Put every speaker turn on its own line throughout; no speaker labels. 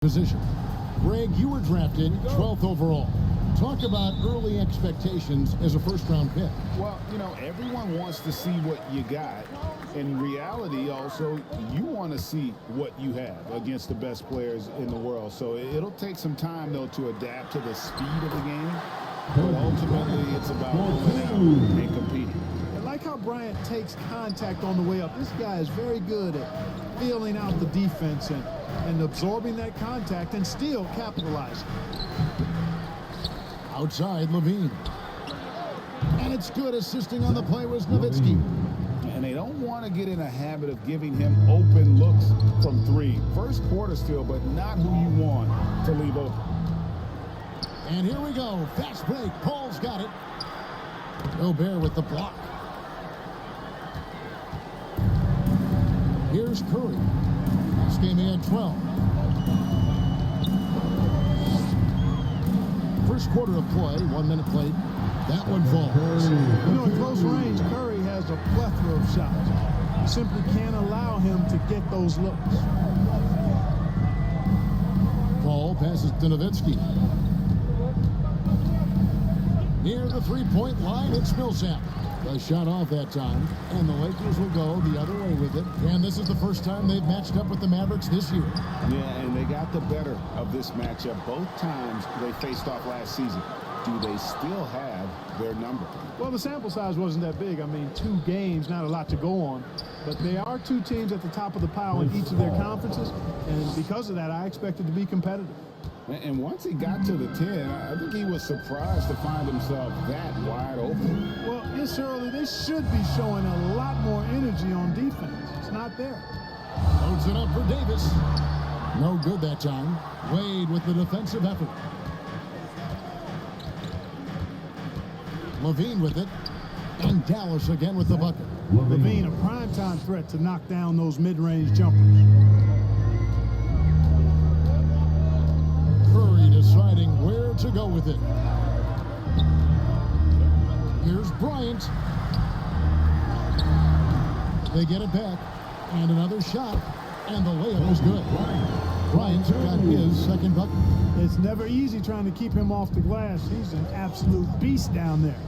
Position. Greg, you were drafted 12th overall. Talk about early expectations as a first-round pick.
Well, you know, everyone wants to see what you got. In reality, also, you want to see what you have against the best players in the world. So it'll take some time, though, to adapt to the speed of the game. But ultimately, it's about going out and competing.
I like how Bryant takes contact on the way up. This guy is very good at feeling out the defense and absorbing that contact and still capitalizing.
Outside, Levine. And it's good. Assisting on the play was Nowitzki.
And they don't want to get in a habit of giving him open looks from three. First quarter still, but not who you want to leave open.
And here we go. Fast break. Paul's got it. Gobert with the block. Here's Curry. This game he had 12. First quarter of play, 1 minute played. That one falls.
You know, at close range, Curry has a plethora of shots. You simply can't allow him to get those looks.
Paul passes to Nowitzki. Near the three-point line, it's Millsap. A shot off that time, and the Lakers will go the other way with it. And this is the first time they've matched up with the Mavericks this year.
Yeah, and they got the better of this matchup both times they faced off last season. Do they still have their number?
Well, the sample size wasn't that big. I mean, 2 games, not a lot to go on. But they are 2 teams at the top of the pile in each of their conferences. And because of that, I expect it to be competitive.
And once he got to the 10, I think he was surprised to find himself that wide open.
Well, it's early. They should be showing a lot more energy on defense. It's not there.
Loads it up for Davis. No good that time. Wade with the defensive effort. Levine with it. And Dallas again with the bucket.
Levine, a primetime threat to knock down those mid-range jumpers.
Curry deciding where to go with it. Here's Bryant. They get it back. And another shot. And the layup is good. Bryant's got his second bucket.
It's never easy trying to keep him off the glass. He's an absolute beast down there.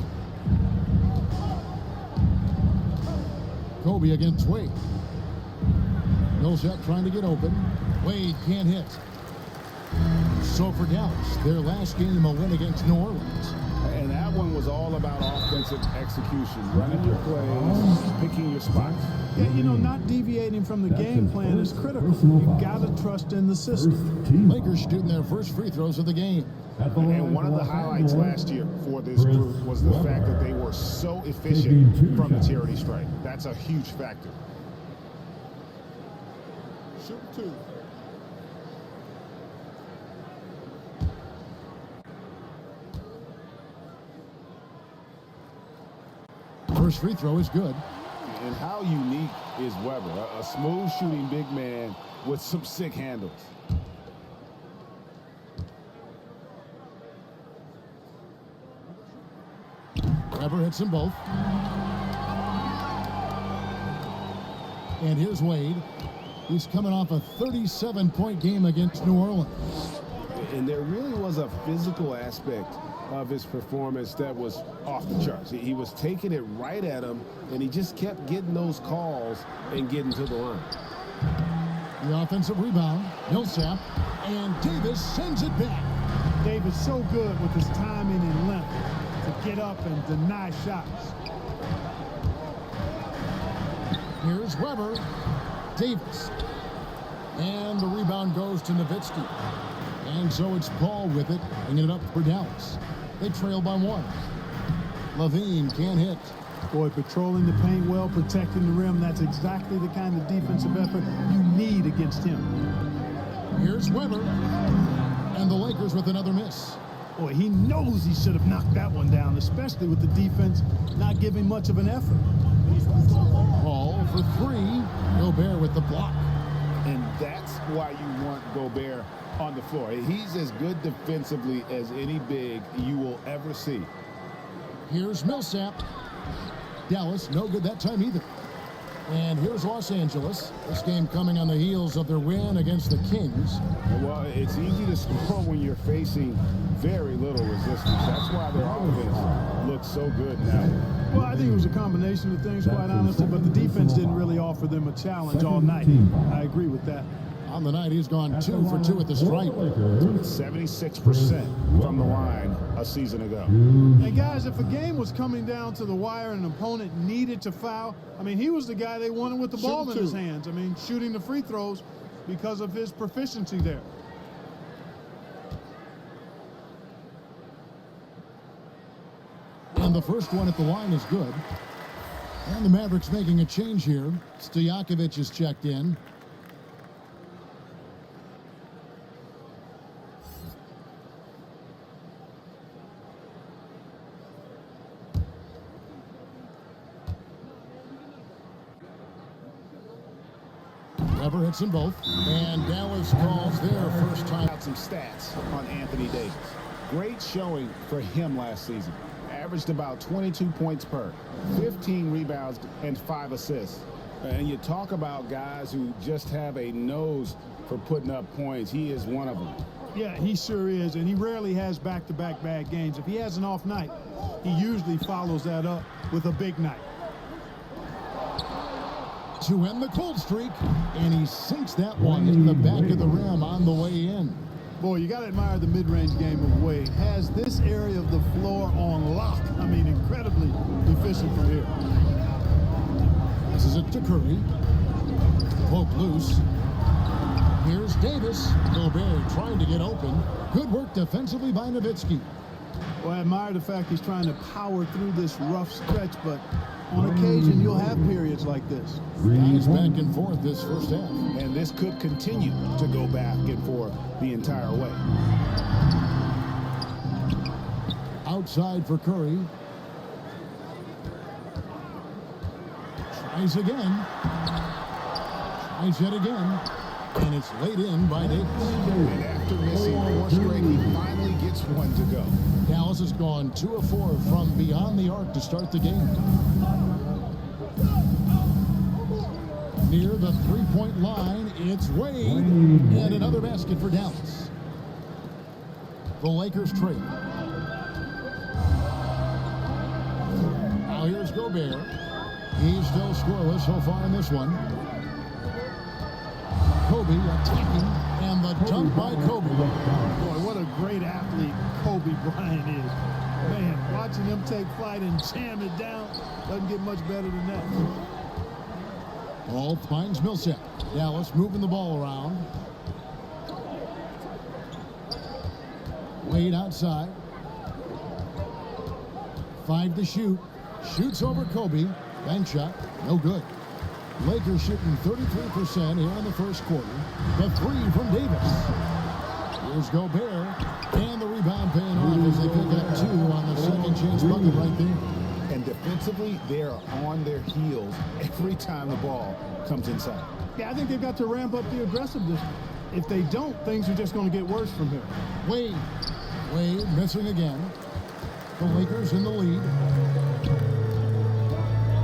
Kobe against Wade. Millsap trying to get open. Wade can't hit. So for Dallas, their last game a win against New Orleans.
And that one was all about offensive execution, running your plays, picking your spots.
Yeah, you know, not deviating from the game plan is critical. You got to trust in the system.
Lakers shooting their first free throws of the game.
And one of the highlights last year for this group was the fact that they were so efficient from the charity stripe. That's a huge factor.
Shoot 2.
First free throw is good.
And how unique is Weber? A smooth shooting big man with some sick handles.
Weber hits them both. And here's Wade. He's coming off a 37-point game against New Orleans.
And there really was a physical aspect of his performance that was off the charts. He was taking it right at him, and he just kept getting those calls and getting to the line.
The offensive rebound, Millsap, and Davis sends it back.
Davis so good with his timing and length to get up and deny shots.
Here's Weber. Davis. And the rebound goes to Nowitzki. And so it's Paul with it, bringing it up for Dallas. They trail by 1. Levine can't hit.
Boy, patrolling the paint well, protecting the rim. That's exactly the kind of defensive effort you need against him.
Here's Weber. And the Lakers with another miss.
Boy, he knows he should have knocked that one down, especially with the defense not giving much of an effort.
Paul for 3. Gobert with the block.
And that's why you want Gobert on the floor. He's as good defensively as any big you will ever see.
Here's Millsap. Dallas, no good that time either. And here's Los Angeles. This game coming on the heels of their win against the Kings.
Well, it's easy to score when you're facing very little resistance. That's why their offense looks so good now.
Well, I think it was a combination of things, quite honestly, but the defense didn't really offer them a challenge all night. I agree with that.
On the night, he's gone 2 for 2 at the stripe.
76% from the line a season ago.
And guys, if a game was coming down to the wire and an opponent needed to foul, I mean, he was the guy they wanted with the ball in his hands. I mean, shooting the free throws because of his proficiency there.
And the first one at the line is good. And the Mavericks making a change here. Stojakovic is checked in. Weber hits them both. And Dallas calls their first time.
Out some stats on Anthony Davis. Great showing for him last season. Averaged about 22 points per, 15 rebounds, and 5 assists. And you talk about guys who just have a nose for putting up points. He is one of them.
Yeah, he sure is, and he rarely has back-to-back bad games. If he has an off night, he usually follows that up with a big night.
To end the cold streak, and he sinks that one in the back of the rim on the way in.
Boy, you got to admire the mid-range game of Wade. Has this area of the floor on lock. I mean, incredibly efficient from here.
This is it to Curry. Poke loose. Here's Davis. Gobert trying to get open. Good work defensively by Nowitzki.
Well, I admire the fact he's trying to power through this rough stretch, but on occasion, you'll have periods like this.
Guys back and forth this first half.
And this could continue to go back and forth the entire way.
Outside for Curry. Tries again. Tries yet again. And it's laid in by Davis.
And after missing 4 straight, he finally gets one to go.
Dallas has gone 2 of 4 from beyond the arc to start the game. Near the three-point line, it's Wade. And another basket for Dallas. The Lakers trail. Now here's Gobert. He's still scoreless so far in this one. Kobe attacking, and the dunk by Kobe.
Boy, what a great athlete Kobe Bryant is. Man, watching him take flight and jam it down doesn't get much better than that.
Ball finds Millsap. Dallas moving the ball around. Wade outside. 5 to shoot. Shoots over Kobe. Bank shot. No good. Lakers shooting 33% here in the first quarter. The 3 from Davis. Here's Gobert. And the rebound paying off as they pick up 2 on the second chance bucket right there.
And defensively, they are on their heels every time the ball comes inside.
Yeah, I think they've got to ramp up the aggressiveness. If they don't, things are just going to get worse from here.
Wade missing again. The Lakers in the lead.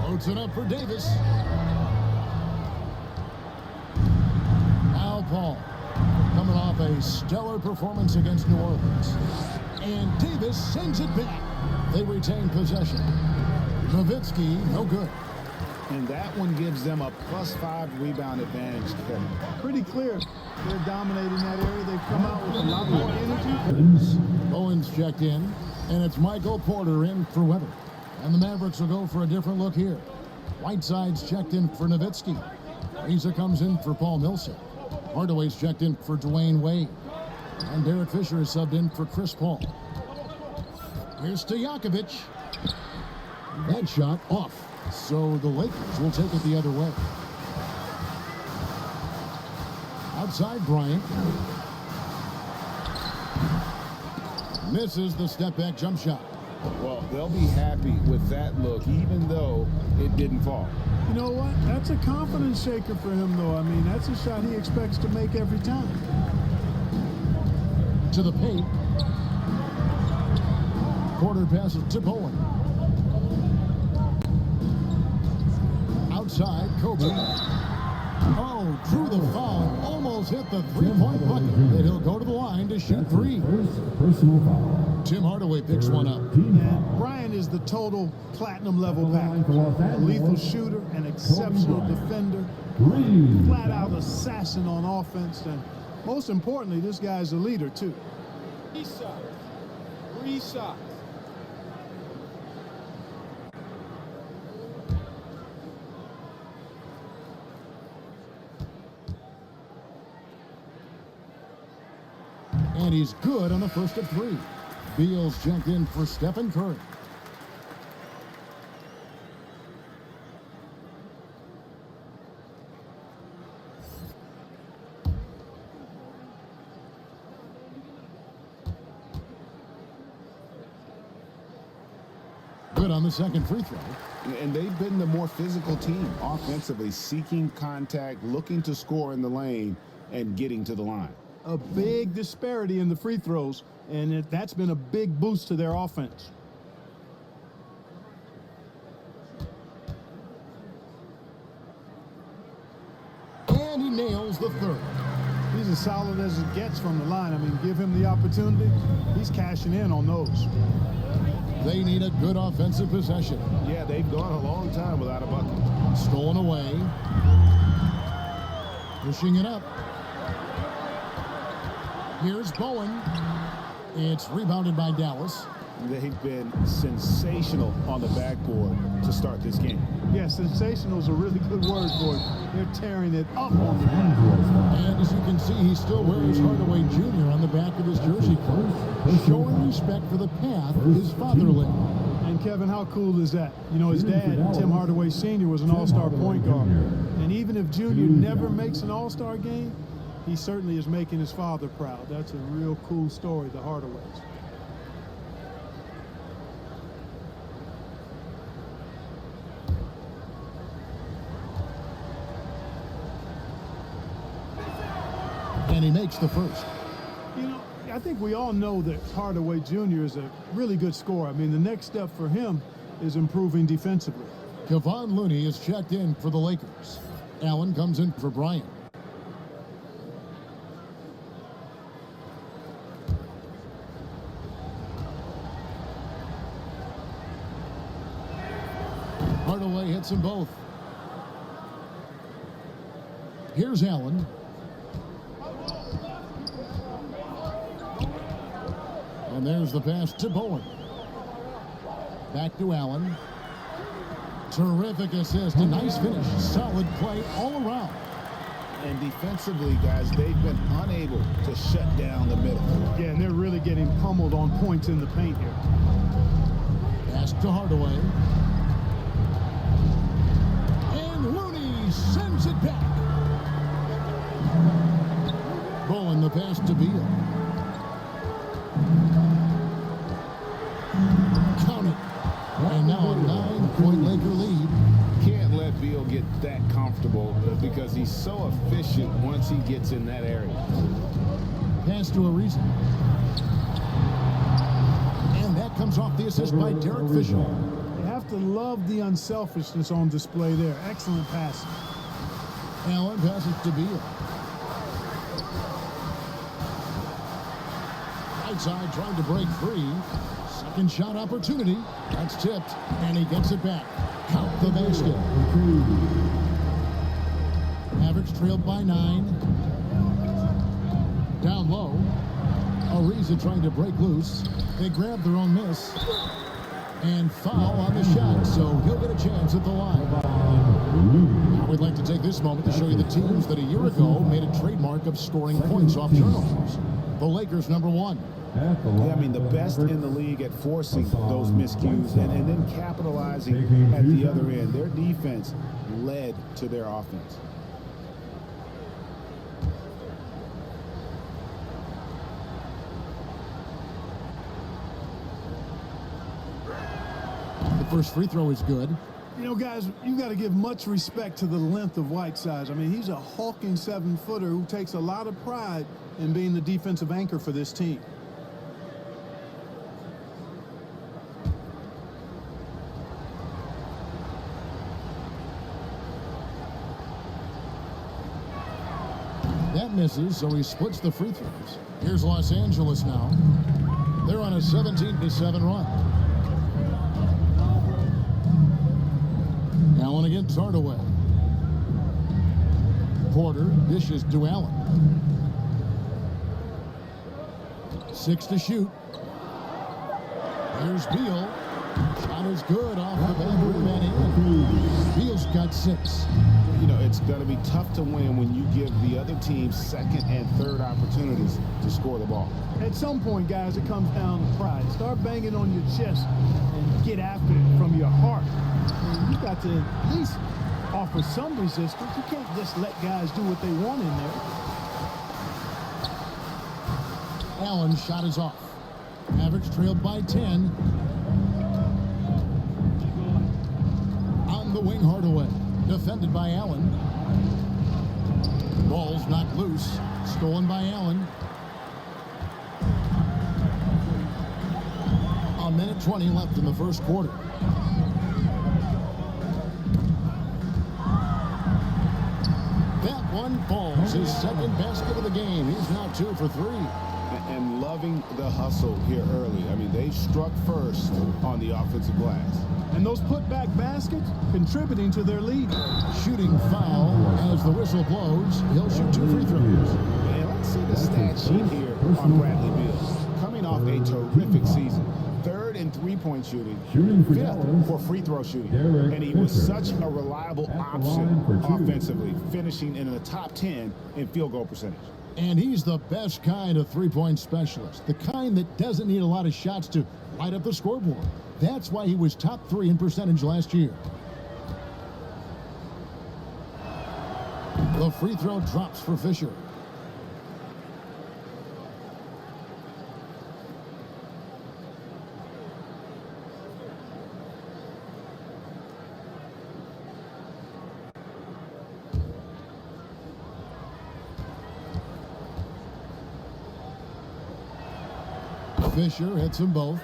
Loads it up for Davis. Now Paul, coming off a stellar performance against New Orleans. And Davis sends it back. They retain possession. Nowitzki, no good.
And that one gives them a +5 rebound advantage, Kevin.
Pretty clear. They're dominating that area. They've come out with a lot more energy.
Owens checked in, and it's Michael Porter in for Weber. And the Mavericks will go for a different look here. Whiteside's checked in for Nowitzki. Ariza comes in for Paul Millsap. Hardaway's checked in for Dwayne Wade. And Derek Fisher is subbed in for Chris Paul. Here's Stojakovic. That shot off. So the Lakers will take it the other way. Outside Bryant. Misses the step-back jump shot.
Well, they'll be happy with that look, even though it didn't fall.
You know what? That's a confidence shaker for him, though. I mean, that's a shot he expects to make every time.
To the paint. Porter passes to Bowen. outside, Kobe. Oh, drew the foul. Almost hit the three-point bucket. And he'll go to the line to shoot three.
Personal foul.
Tim Hardaway picks one up.
And Bryant is the total platinum level package. A lethal shooter, an exceptional defender, flat out assassin on offense, and most importantly, this guy's a leader too.
Three shots.
And he's good on the first of three. Beal's checked in for Stephen Curry. Good on the second free throw.
And they've been the more physical team offensively, seeking contact, looking to score in the lane, and getting to the line.
A big disparity in the free throws, and that's been a big boost to their offense.
And he nails the third.
He's as solid as it gets from the line. I mean, give him the opportunity, he's cashing in on those.
They need a good offensive possession.
Yeah, they've gone a long time without a bucket.
Stolen away. Pushing it up. Here's Bowen. It's rebounded by Dallas.
They've been sensational on the backboard to start this game.
Yeah, sensational is a really good word for it. They're tearing it up on the glass.
And as you can see, he still wears Hardaway Jr. on the back of his jersey, showing respect for the path his father lived.
And Kevin, how cool is that? You know, his dad, Tim Hardaway Sr., was an all-star point guard. And even if Junior never makes an all-star game, he certainly is making his father proud. That's a real cool story, the Hardaways.
And he makes the first.
You know, I think we all know that Hardaway Jr. is a really good scorer. I mean, the next step for him is improving defensively.
Kevon Looney is checked in for the Lakers. Allen comes in for Bryant. Hardaway hits them both. Here's Allen. And there's the pass to Bowen. Back to Allen. Terrific assist. A nice finish. Solid play all around.
And defensively, guys, they've been unable to shut down the middle.
Yeah, and they're really getting pummeled on points in the paint here.
Pass to Hardaway. And Looney sends it back. Bowen the pass to Beal. Count it. And now a 9-point Laker lead.
Can't let Beal get that comfortable because he's so efficient once he gets in that area.
Pass to Ariza. And that comes off the assist by Derek Fisher.
You have to love the unselfishness on display there. Excellent pass.
Allen passes to Beal. Right side trying to break free. Second shot opportunity. That's tipped. And he gets it back. Count the basket. Mavericks trailed by 9. Down low. Ariza trying to break loose. They grab their own miss. And foul on the shot, so he'll get a chance at the line. Now we'd like to take this moment to show you the teams that a year ago made a trademark of scoring points off turnovers. The Lakers, number 1.
Yeah, I mean, the best in the league at forcing those miscues and then capitalizing at the other end. Their defense led to their offense.
The first free throw is good.
You know, guys, you got to give much respect to the length of Whiteside. I mean, he's a hulking 7-footer who takes a lot of pride in being the defensive anchor for this team.
misses, so he splits the free throws. Here's Los Angeles now. They're on a 17-7 run. Allen against Hardaway. Porter dishes to Allen. 6 to shoot. Here's Beal. Shot is good off the back rim and in. Beal's got 6.
You know, it's going to be tough to win when you give the other team second and third opportunities to score the ball.
At some point, guys, it comes down to pride. Start banging on your chest and get after it from your heart. I mean, you got to at least offer some resistance. You can't just let guys do what they want in there.
Allen's shot is off. Mavericks trailed by 10. On the wing, Hardaway. Defended by Allen. Ball's knocked loose. Stolen by Allen. A minute 20 left in the first quarter. That one falls. His second basket of the game. He's now 2 for 3.
And loving the hustle here early. I mean, they struck first on the offensive glass.
And those putback baskets contributing to their lead.
Shooting foul as the whistle blows. He'll shoot 2 free throws.
And let's see the stat sheet here on Bradley Beal. Coming off a terrific season. 3rd in three-point shooting. 5th for free throw shooting. And he was such a reliable option offensively, finishing in the top 10 in field goal percentage.
And he's the best kind of three-point specialist. The kind that doesn't need a lot of shots to light up the scoreboard. That's why he was top 3 in percentage last year. The free throw drops for Fisher. Fisher hits them both.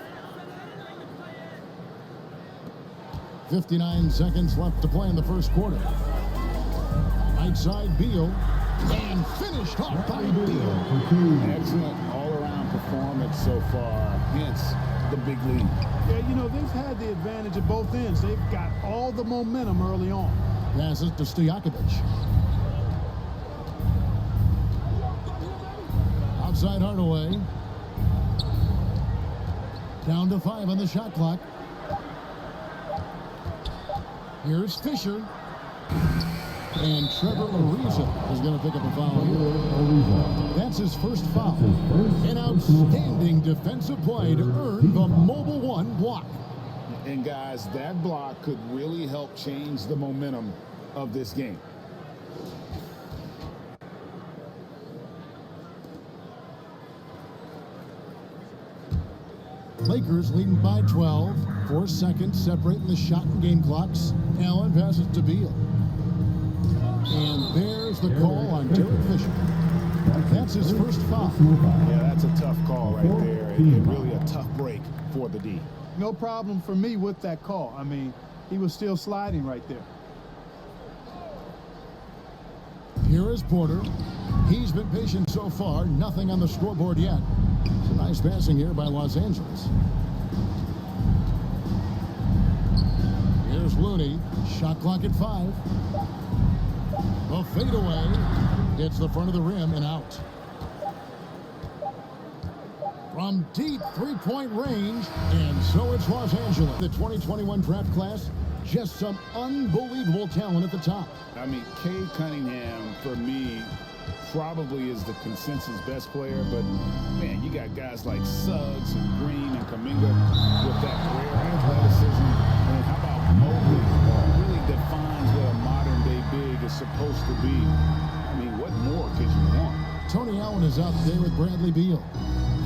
59 seconds left to play in the first quarter. Right side, Beal. And finished off by Beal.
Excellent all-around performance so far. Hence the big lead.
Yeah, you know, they've had the advantage at both ends. They've got all the momentum early on.
Passes to Stojakovic. Outside Hardaway. Down to 5 on the shot clock. Here's Fisher. And Trevor Ariza is going to pick up a foul here. That's his first foul. An outstanding defensive play to earn the Mobile One block.
And guys, that block could really help change the momentum of this game.
Lakers leading by 12. 4 seconds separating the shot and game clocks. Allen passes to Beal. And there's the call on Derek Fisher. That's his first foul.
Yeah, that's a tough call right there. And really a tough break for the D.
No problem for me with that call. I mean, he was still sliding right there.
Here is Porter. He's been patient so far. Nothing on the scoreboard yet. It's a nice passing here by Los Angeles. Here's Looney. Shot clock at 5. A fadeaway. Hits the front of the rim and out. From deep three-point range, and so it's Los Angeles. The 2021 draft class, just some unbelievable talent at the top.
I mean, Cade Cunningham, for me, probably is the consensus best player, but man, you got guys like Suggs and Green and Kuminga with that rare athleticism. And how about Mobley, who really defines what a modern-day big is supposed to be? I mean, what more could you want?
Tony Allen is out there with Bradley Beal.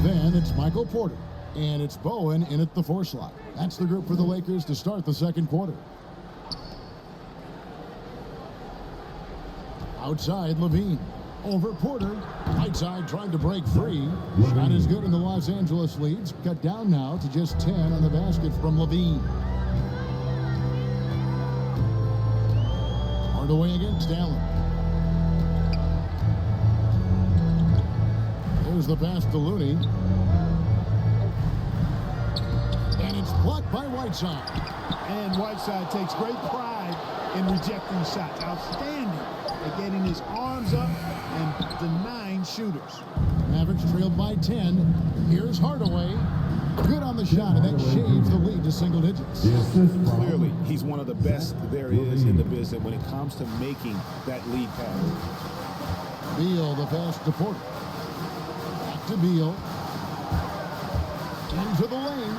Then it's Michael Porter, and it's Bowen in at the 4 slot. That's the group for the Lakers to start the second quarter. Outside, Levine. Over Porter. Right side trying to break free. Shot is good, and the Los Angeles leads cut down now to just 10 on the basket from Levine. Hardaway against Allen. Here's the pass to Looney. And it's blocked by Whiteside.
And Whiteside takes great pride in rejecting shots. Outstanding at getting his arms up and denying shooters.
Mavericks trailed by 10. Here's Hardaway. Good on the shot, and that shaves the lead to single digits.
Clearly, he's one of the best there is in the business when it comes to making that lead pass.
Beal, the pass to Porter. Back to Beal. Into the lane.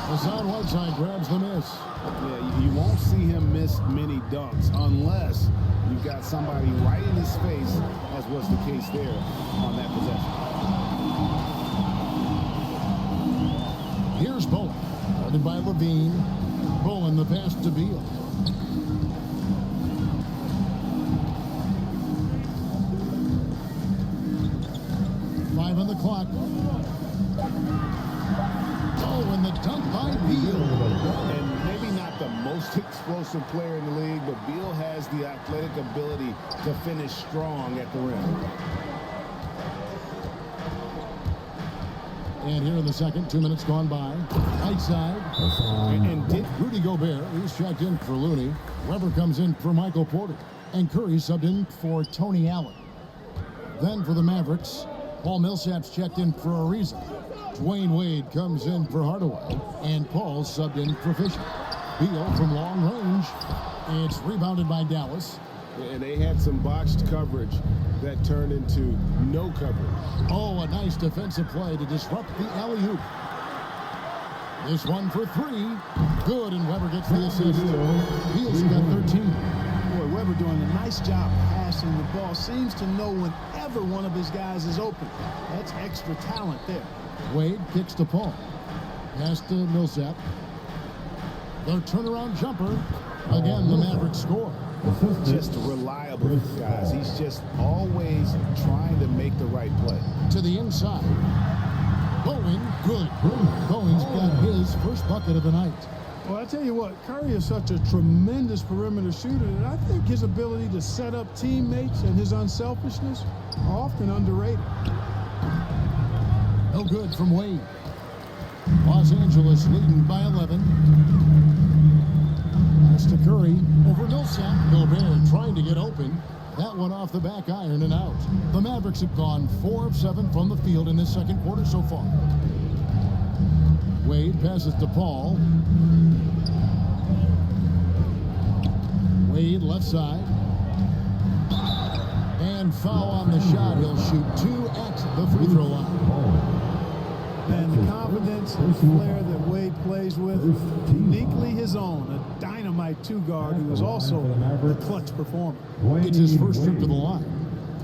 Hassan Whiteside grabs the miss.
Yeah, you won't see him miss many dunks unless you've got somebody right in his face, as was the case there on that possession.
Here's Bowen. Guarded by Levine. Bowen, the pass to Beal. Five on the clock. Oh, and the dunk by Beal.
And maybe not the most explosive player in the league, but Beal has the athletic ability to finish strong at the rim.
And here in the second, 2 minutes gone by. Whiteside.
And
Rudy Gobert, he's checked in for Looney. Weber comes in for Michael Porter. And Curry subbed in for Tony Allen. Then for the Mavericks, Paul Millsap's checked in for Ariza. Dwayne Wade comes in for Hardaway. And Paul subbed in for Fisher. Beal from long range. It's rebounded by Dallas.
And they had some botched coverage that turned into no coverage.
Oh, a nice defensive play to disrupt the alley-oop. This one for three. Good, and Weber gets the assist. Beal's got 13.
Boy, Weber doing a nice job passing the ball. Seems to know whenever one of his guys is open. That's extra talent there.
Wade kicks to Paul. Pass to Millsap. The turnaround jumper. Again, the Mavericks score.
Just reliable, guys. He's just always trying to make the right play.
To the inside. Bowen, good. Bowen's got his first bucket of the night.
Well, I tell you what, Curry is such a tremendous perimeter shooter that I think his ability to set up teammates and his unselfishness are often underrated.
No good from Wade. Los Angeles leading by 11. Pass to Curry over Millsap. Gobert trying to get open. That one off the back iron and out. The Mavericks have gone 4 of 7 from the field in this second quarter so far. Wade passes to Paul. Wade left side. And foul on the shot. He'll shoot 2 at the free throw line.
And the confidence and flair that Wade plays with, uniquely his own. A dynamite two-guard who is also a clutch performer.
It's his first trip to the line.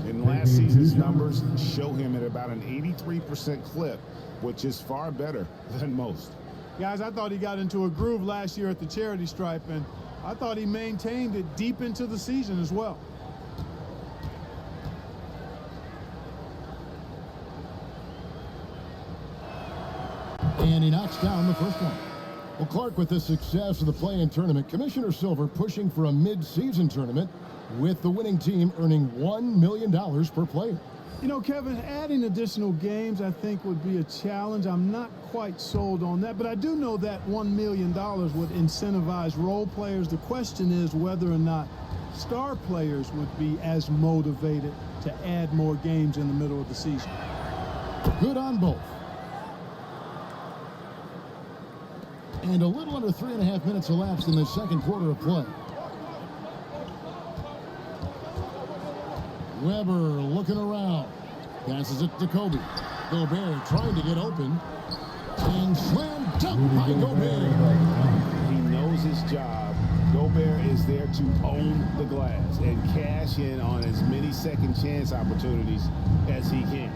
And last season's numbers show him at about an 83% clip, which is far better than most.
Guys, I thought he got into a groove last year at the charity stripe, and I thought he maintained it deep into the season as well.
And he knocks down the first one. Well, Clark, with the success of the play-in tournament, Commissioner Silver pushing for a mid-season tournament with the winning team earning $1 million per player.
You know, Kevin, adding additional games I think would be a challenge. I'm not quite sold on that, but I do know that $1 million would incentivize role players. The question is whether or not star players would be as motivated to add more games in the middle of the season.
Good on both. And a little under 3.5 minutes elapsed in the second quarter of play. Weber looking around. Passes it to Kobe. Gobert trying to get open. And slam dunk by Gobert.
He knows his job. Gobert is there to own the glass and cash in on as many second chance opportunities as he can.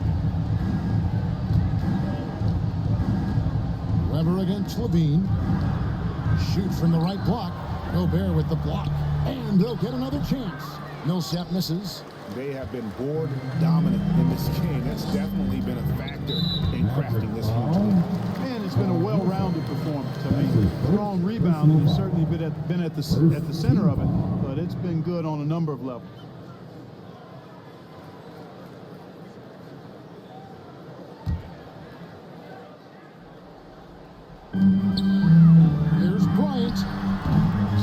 Weber against Levine. Shoots from the right block. Gobert with the block. And they'll get another chance. Millsap misses.
They have been board dominant in this game. That's definitely been a factor in crafting this huge lead.
And it's been a well-rounded performance. I mean, strong rebounding has certainly been at the center of it, but it's been good on a number of levels.
Here's Bryant.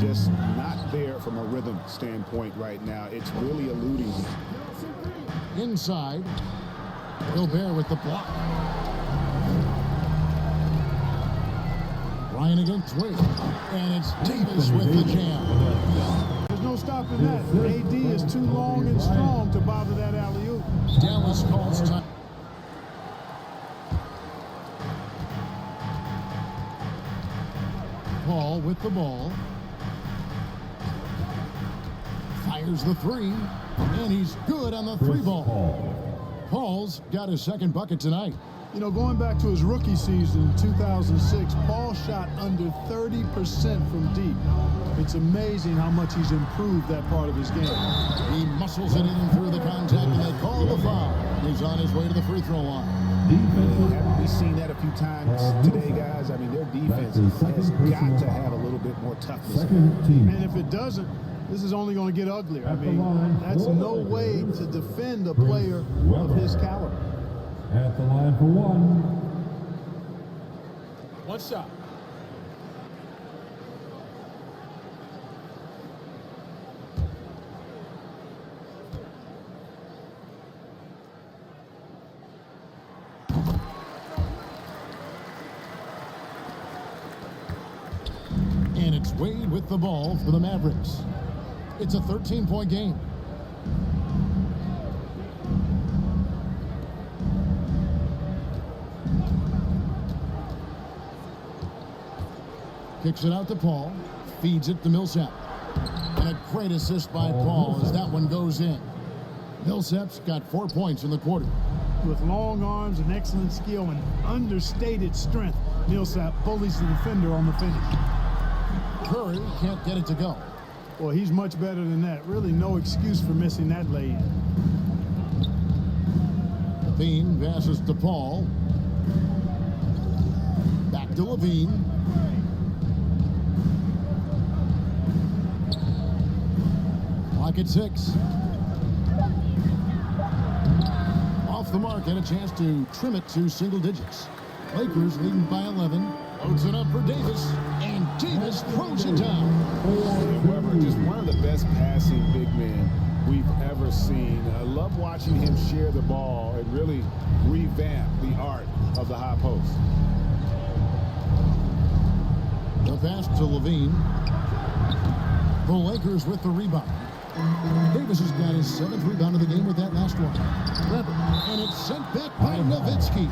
Just not there from a rhythm standpoint right now. It's really eluding him.
Inside. Gobert with the block. Bryant against Wade. And it's Davis with the jam.
There's no stopping that. AD is too long and strong to bother that alley-oop.
Dallas calls time. Paul with the ball. Fires the three. And he's good on the three ball. Paul's got his second bucket tonight.
You know, going back to his rookie season, 2006, Paul shot under 30% from deep. It's amazing how much he's improved that part of his game.
He muscles it in through the contact, and they call the foul. He's on his way to the free throw line.
Haven't we seen that a few times today, guys? I mean, their defense has got to have a little bit more toughness.
And if it doesn't, this is only going to get uglier. I mean, that's no way to defend a player of his caliber.
At the line for one.
One shot.
And it's Wade with the ball for the Mavericks. It's a 13-point game. Kicks it out to Paul. Feeds it to Millsap. And a great assist by Paul as that one goes in. Millsap's got 4 points in the quarter.
With long arms and excellent skill and understated strength, Millsap bullies the defender on the finish.
Curry can't get it to go.
Well, he's much better than that. Really no excuse for missing that lay-in.
Levine passes to Paul. Back to Levine. Clock at 6. Off the mark and a chance to trim it to single digits. Lakers leading by 11. Loads it up for Davis, and Davis throws it down.
Weber, just one of the best passing big men we've ever seen. I love watching him share the ball and really revamp the art of the high post.
The pass to Levine. The Lakers with the rebound. Davis has got his 7th rebound of the game with that last one. Weber, and it's sent back by Nowitzki.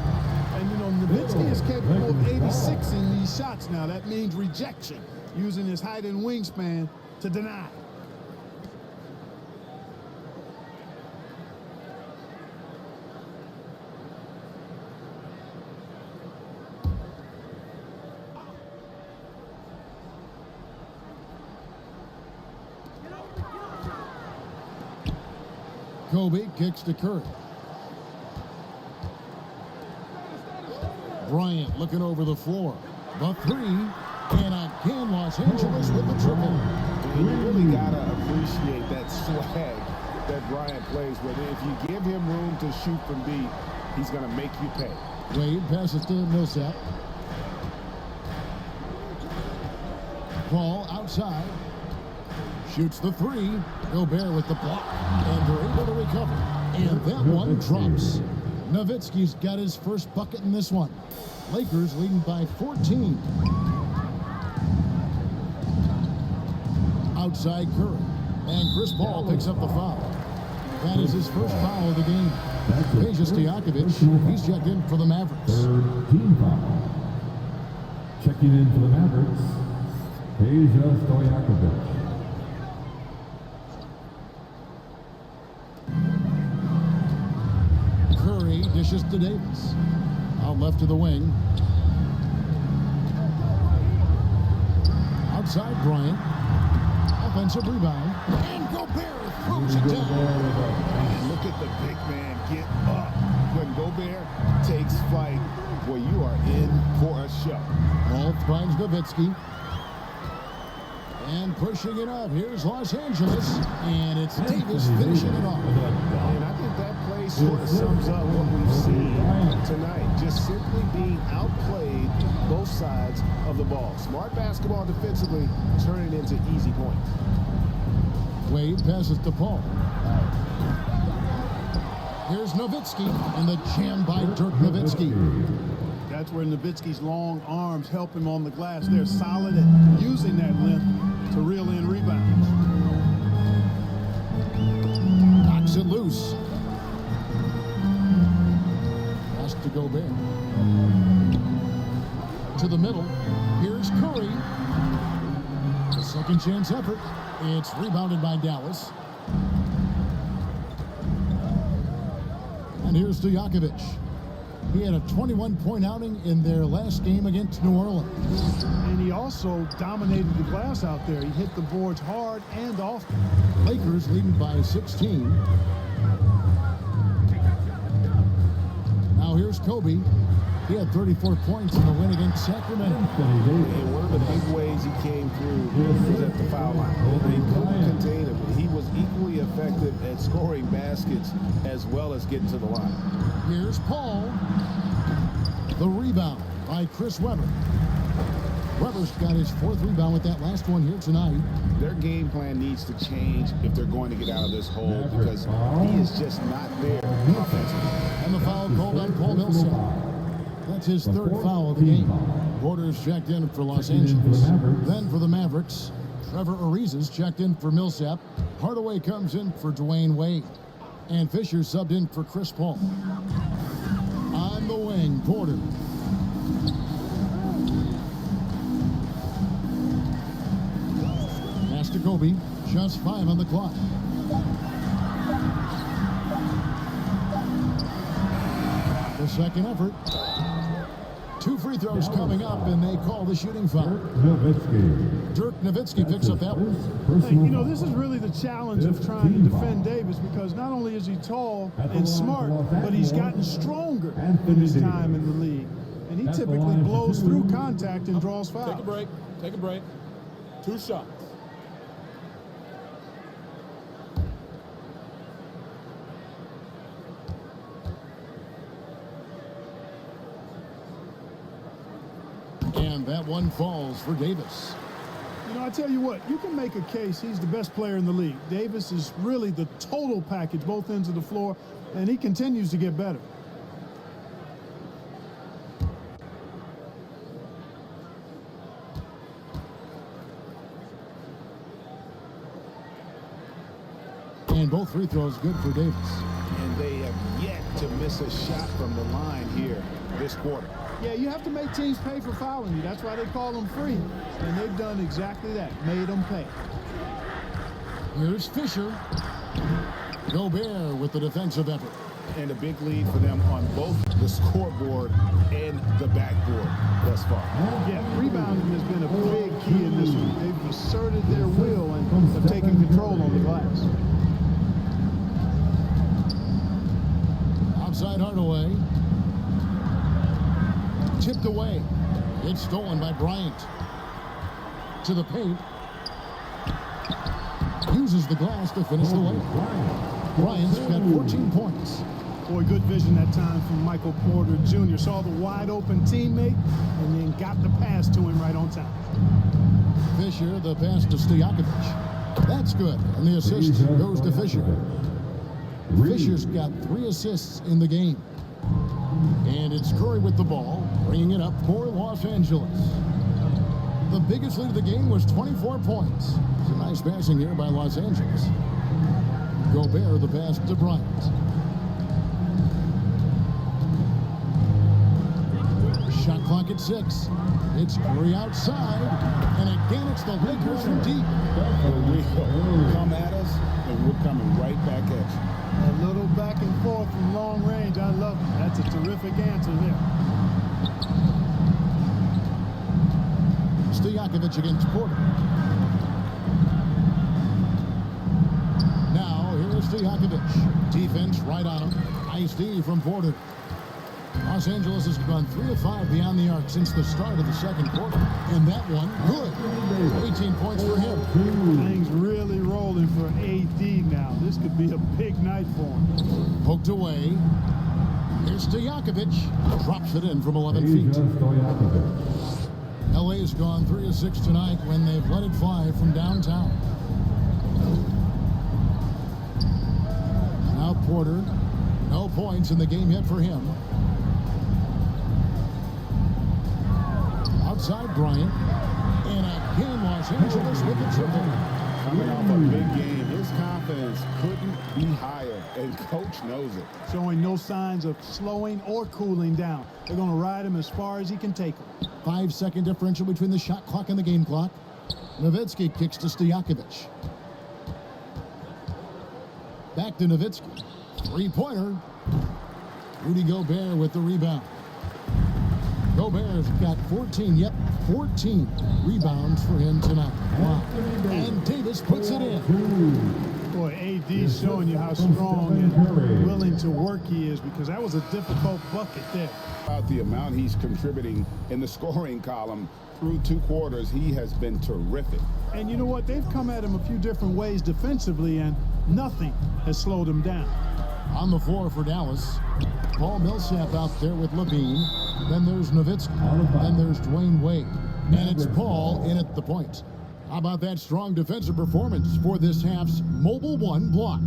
And, you know, Nowitzki is capable of 86 in these shots now. That means rejection, using his height and wingspan to deny.
Kobe kicks to Curry. Bryant looking over the floor. The three, and again Los Angeles with the triple.
And you really gotta appreciate that swag that Bryant plays with. If you give him room to shoot from deep, he's gonna make you pay.
Wade passes to Millsap. Paul outside. Shoots the three. Gobert with the block. And they're able to recover. And that one drops. Nowitzki's got his first bucket in this one. Lakers leading by 14. Outside Curry. And Chris Paul picks up the foul. That is his first foul of the game. Peja Stojakovic, he's checked in for the Mavericks.
Third team foul. Checking in for the Mavericks, Peja Stojakovic.
Curry dishes to Davis. Out left to the wing. Outside Bryant. Offensive rebound. And Gobert throws it down.
And look at the big man get up. When Gobert takes flight, well, you are in for a show.
Paul finds Nowitzki. And pushing it up. Here's Los Angeles. And it's Davis finishing it off.
And I think that play takeaway sort of sums up what we've seen tonight. Just simply being outplayed both sides of the ball. Smart basketball defensively, turning it into easy points.
Wade passes to Paul. Here's Nowitzki, and the jam by Dirk Nowitzki.
That's where Nowitzki's long arms help him on the glass. They're solid at using that length to reel in rebounds.
Knocks it loose. Pass to Gobert. To the middle. Here's Curry. The second chance effort. It's rebounded by Dallas. And here's Stojakovic. He had a 21-point outing in their last game against New Orleans.
And he also dominated the glass out there. He hit the boards hard and often.
Lakers leading by 16. Now here's Kobe. He had 34 points in the win against Sacramento.
And one of the big ways he came through was at the foul line. He couldn't contain it, but he was equally effective at scoring baskets as well as getting to the line.
Here's Paul. The rebound by Chris Webber. Webber's got his fourth rebound with that last one here tonight.
Their game plan needs to change if they're going to get out of this hole because he is just not there offensively.
And the foul called on Paul Millsap. That's his third foul of the game. Porter's checked in for Los Angeles. Then for the Mavericks, Trevor Ariza's checked in for Millsap. Hardaway comes in for Dwayne Wade. And Fisher subbed in for Chris Paul. On the wing, Porter. Pass to Kobe. Just 5 on the clock. The second effort. 2 free throws coming up, and they call the shooting foul. Dirk Nowitzki picks up that one.
Hey, you know, this is really the challenge of trying to defend Davis because not only is he tall and smart, but he's gotten stronger in his time in the league. And he typically blows through contact and draws fouls.
Take a break. Take a break. 2 shots.
And that one falls for Davis.
You know, I tell you what, you can make a case he's the best player in the league. Davis is really the total package, both ends of the floor, and he continues to get better.
And both free throws good for Davis.
And they have yet to miss a shot from the line here this quarter.
Yeah, you have to make teams pay for fouling you. That's why they call them free. And they've done exactly that, made them pay.
Here's Fisher. Gobert with the defensive effort.
And a big lead for them on both the scoreboard and the backboard thus far.
Yeah, rebounding has been a big key in this one. They've asserted their will and have taken control on the glass.
Outside Hardaway. Tipped away. It's stolen by Bryant. To the paint. Uses the glass to finish the layup. Bryant's got 14 points.
Boy, good vision that time from Michael Porter Jr. Saw the wide open teammate and then got the pass to him right on time.
Fisher, the pass to Stojakovic. That's good. And the assist goes to Fisher. Fisher's got 3 assists in the game. And it's Curry with the ball, bringing it up for Los Angeles. The biggest lead of the game was 24 points. It's a nice passing here by Los Angeles. Gobert, the pass to Bryant. Shot clock at 6. It's Curry outside. And again, it's the Lakers from deep.
Come at us, and we're coming right back at you.
A little back and forth from long range. I love it. That's a terrific answer there.
Stojakovic against Porter. Now, here's Stojakovic. Defense right on him. Nice D from Porter. Los Angeles has gone 3 of 5 beyond the arc since the start of the second quarter. And that one, good. 18 points for him.
Things really rolling for AD now. This could be a big night for him.
Poked away. Here's Stojakovic. Drops it in from 11 feet. LA has gone 3 of 6 tonight when they've let it fly from downtown. Now Porter. No points in the game yet for him. Outside Bryant. And again, Los Angeles with the triple.
Coming off a big game, his confidence couldn't be higher, and coach knows it.
Showing no signs of slowing or cooling down. They're going to ride him as far as he can take him.
5-second differential between the shot clock and the game clock. Nowitzki kicks to Stojakovic. Back to Nowitzki. Three-pointer. Rudy Gobert with the rebound. Gobert's got 14 rebounds for him tonight. Wow. And Davis puts it in.
Boy, AD's showing you how strong and willing to work he is, because that was a difficult bucket there.
About the amount he's contributing in the scoring column through 2 quarters, he has been terrific.
And you know what? They've come at him a few different ways defensively, and nothing has slowed him down.
On the floor for Dallas, Paul Millsap out there with Levine. Then there's Nowitzki. Then there's Dwayne Wade. And it's Paul in at the point. How about that strong defensive performance for this half's Mobile One block?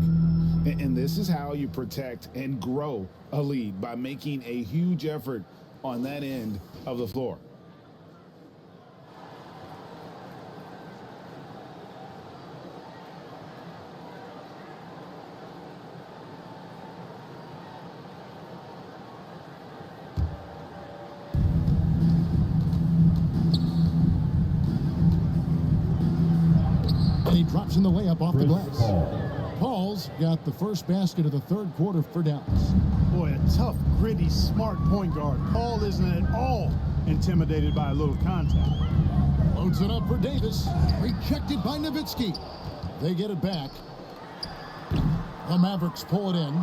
And this is how you protect and grow a lead, by making a huge effort on that end of the floor.
He drops in the layup off the glass. Paul's got the first basket of the third quarter for Dallas.
Boy, a tough, gritty, smart point guard. Paul isn't at all intimidated by a little contact.
Loads it up for Davis. Rejected by Nowitzki. They get it back. The Mavericks pull it in.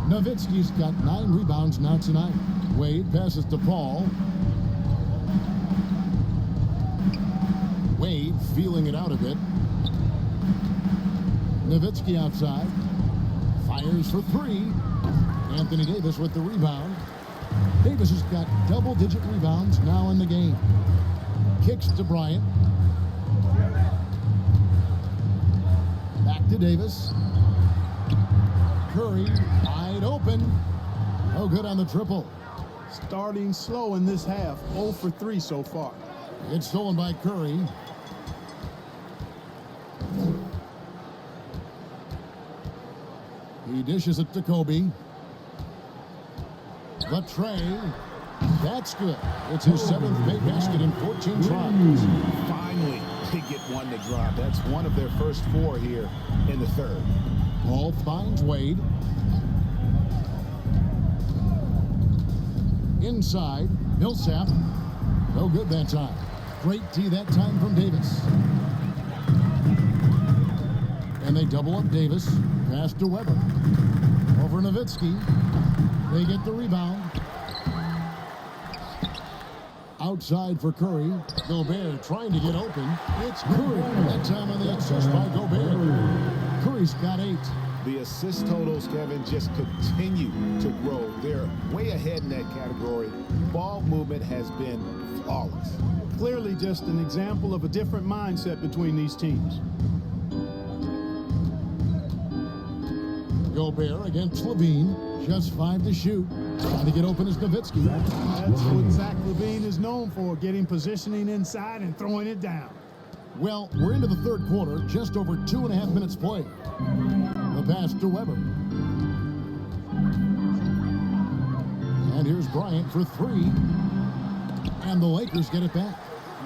Nowitzki's got 9 rebounds now tonight. Wade passes to Paul. Wade feeling it out a bit. Nowitzki outside. Fires for 3. Anthony Davis with the rebound. Davis has got double-digit rebounds now in the game. Kicks to Bryant. Back to Davis. Curry wide open. No good on the triple.
Starting slow in this half. 0 for 3 so far.
It's stolen by Curry. He dishes it to Kobe. The tray. That's good. It's his 7th big basket in 14 tries.
Finally, they get one to drop. That's one of their first 4 here in the third.
Paul finds Wade. Inside, Millsap. No good that time. Great tee that time from Davis. And they double up Davis. Pass to Weber. Over Nowitzki. They get the rebound. Outside for Curry. Gobert trying to get open. It's Curry. That time on the assist by Gobert. Curry's got 8.
The assist totals, Kevin, just continue to grow. They're way ahead in that category. Ball movement has been flawless.
Clearly just an example of a different mindset between these teams.
Gobert against Levine. Just 5 to shoot. Trying to get open is Nowitzki.
That's what Zach LaVine is known for, getting positioning inside and throwing it down.
Well, we're into the third quarter, just over 2.5 minutes played. The pass to Weber. And here's Bryant for 3. And the Lakers get it back.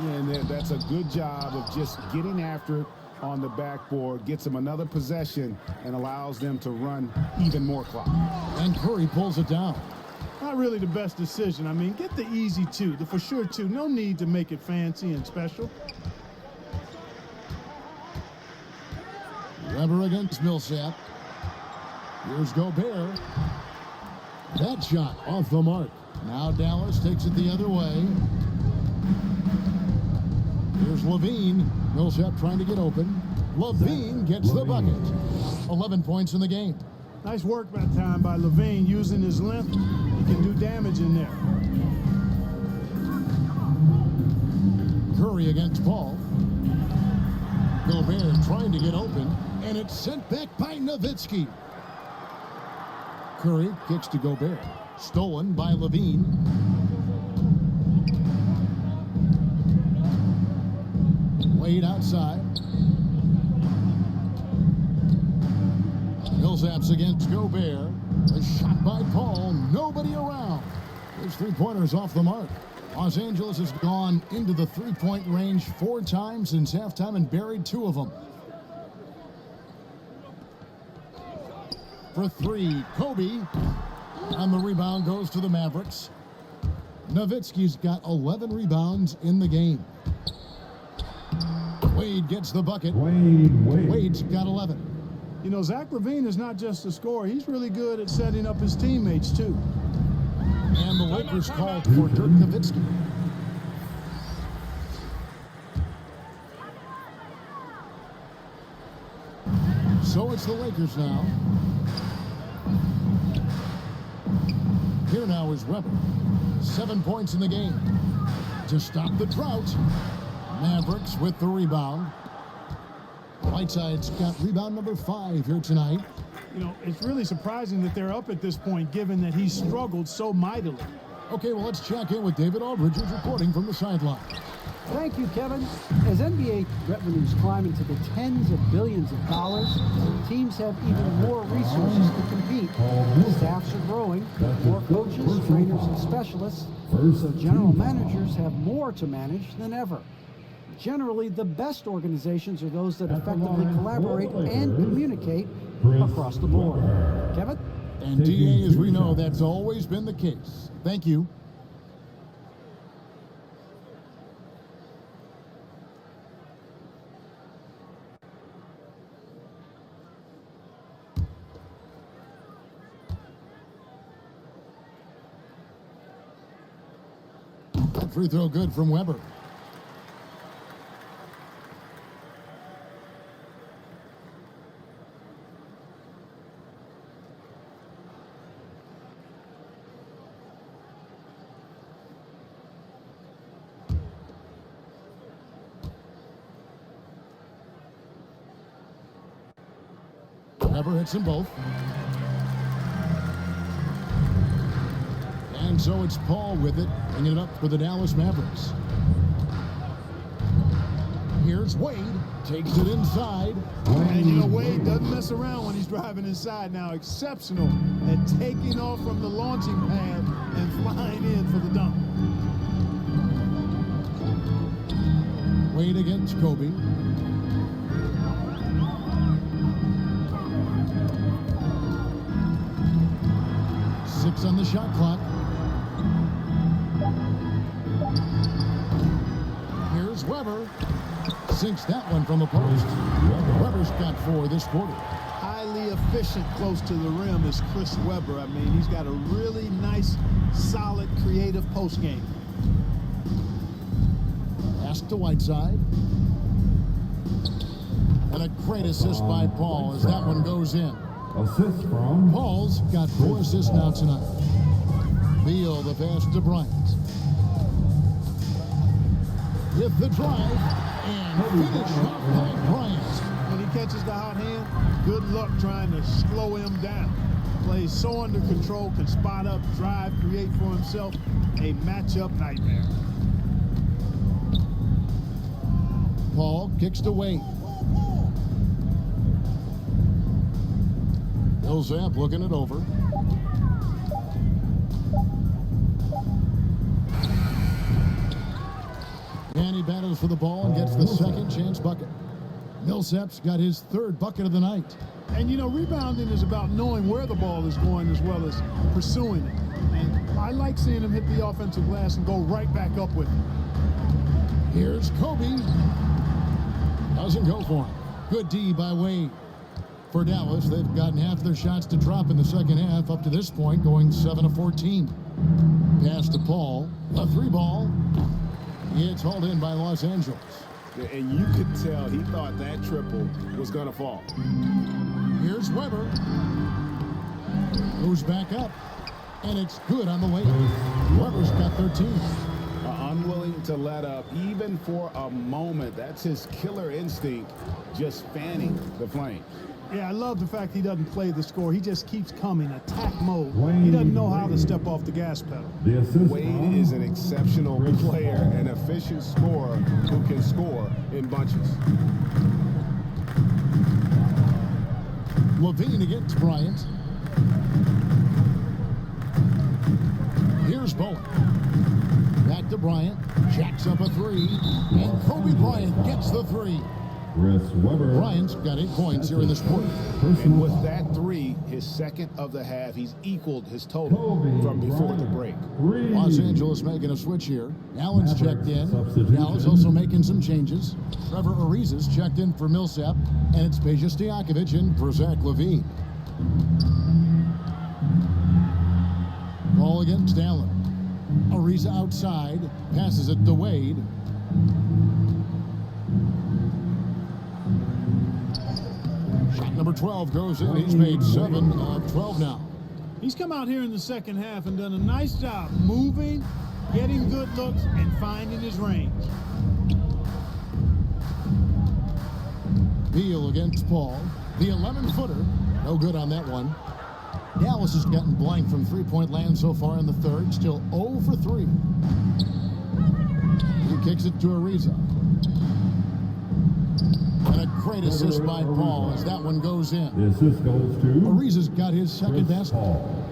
Yeah, and that's a good job of just getting after it on the backboard, gets them another possession, and allows them to run even more clock.
And Curry pulls it down.
Not really the best decision. I mean, get the easy 2, the for sure 2. No need to make it fancy and special. Weber
against Millsap. Here's Gobert. That shot off the mark. Now Dallas takes it the other way. Here's Levine. Millsap trying to get open. Levine gets the bucket. 11 points in the game.
Nice work that time by Levine using his length. He can do damage in there.
Curry against Paul. Gobert trying to get open, and it's sent back by Nowitzki. Curry kicks to Gobert. Stolen by Levine. Wade outside. Millsap's against Gobert. A shot by Paul. Nobody around. His three-pointers off the mark. Los Angeles has gone into the three-point range 4 times since halftime and buried 2 of them. For 3, Kobe. And the rebound goes to the Mavericks. Nowitzki's got 11 rebounds in the game. Wade gets the bucket. Wade's got 11.
You know, Zach LaVine is not just a scorer. He's really good at setting up his teammates, too.
And the Lakers called for Dirk Nowitzki. So it's the Lakers now. Here now is Weber. 7 points in the game. To stop the drought. Mavericks with the rebound. Whiteside's got rebound number 5 here tonight.
You know, it's really surprising that they're up at this point, given that he's struggled so mightily.
Okay, well, let's check in with David Aldridge, who's reporting from the sideline.
Thank you, Kevin. As NBA revenues climb into the tens of billions of dollars, teams have even more resources to compete. Staffs are growing, more coaches, trainers, and specialists, so general managers have more to manage than ever. Generally, the best organizations are those that effectively collaborate and communicate across the board. Kevin?
And DA, as we know, that's always been the case. Thank you. That free throw good from Weber. Weber hits them both. And so it's Paul with it, bringing it up for the Dallas Mavericks. Here's Wade, takes it inside.
And you know, Wade doesn't mess around when he's driving inside now. Exceptional at taking off from the launching pad and flying in for the dunk.
Wade against Kobe. Six on the shot clock. Here's Weber. Sinks that one from the post. Weber's got 4 this quarter.
Highly efficient close to the rim is Chris Webber. I mean, he's got a really nice, solid, creative post game.
Pass to Whiteside. And a great assist by Paul as that one goes in.
Assist from
Paul's got 4 assists now tonight. Beal the pass to Bryant. With the drive and finish off by Bryant.
When he catches the hot hand, good luck trying to slow him down. Plays so under control, can spot up, drive, create for himself. A matchup nightmare.
Paul kicks to Wade. Millsap looking it over. And he battles for the ball and gets the second chance bucket. Millsap's got his 3rd bucket of the night.
And you know, rebounding is about knowing where the ball is going as well as pursuing it. And I like seeing him hit the offensive glass and go right back up with it.
Here's Kobe. Doesn't go for him. Good D by Wade. For Dallas, they've gotten half their shots to drop in the second half up to this point, going 7 of 14. Pass to Paul. A three ball. It's hauled in by Los Angeles.
And you could tell he thought that triple was going to fall.
Here's Weber. Goes back up. And it's good on the way. Weber's got 13.
Unwilling to let up even for a moment. That's his killer instinct, just fanning the flame.
Yeah, I love the fact he doesn't play the score. He just keeps coming, attack mode. He doesn't know how to step off the gas pedal.
Wade is an exceptional player, an efficient scorer who can score in bunches.
Levine against Bryant. Here's Bowen. Back to Bryant. Jacks up a three. And Kobe Bryant gets the three.
Chris Weber.
Bryant's got 8 points here in this quarter.
And with that three, his second of the half, he's equaled his total from before the break.
Los Angeles making a switch here. Allen's checked in. Dallas also making some changes. Trevor Ariza's checked in for Millsap. And it's Peja Stojakovic in for Zach LaVine. Ball against Allen. Ariza outside. Passes it to Wade. Shot number 12 goes in. He's made 7 of 12 now.
He's come out here in the second half and done a nice job moving, getting good looks, and finding his range.
Beal against Paul. The 11-footer. No good on that one. Dallas has gotten blank from three-point land so far in the third. Still 0 for 3. He kicks it to Ariza. And a great assist by Paul as that one goes in.
The assist goes to
Ariza's got his second basket.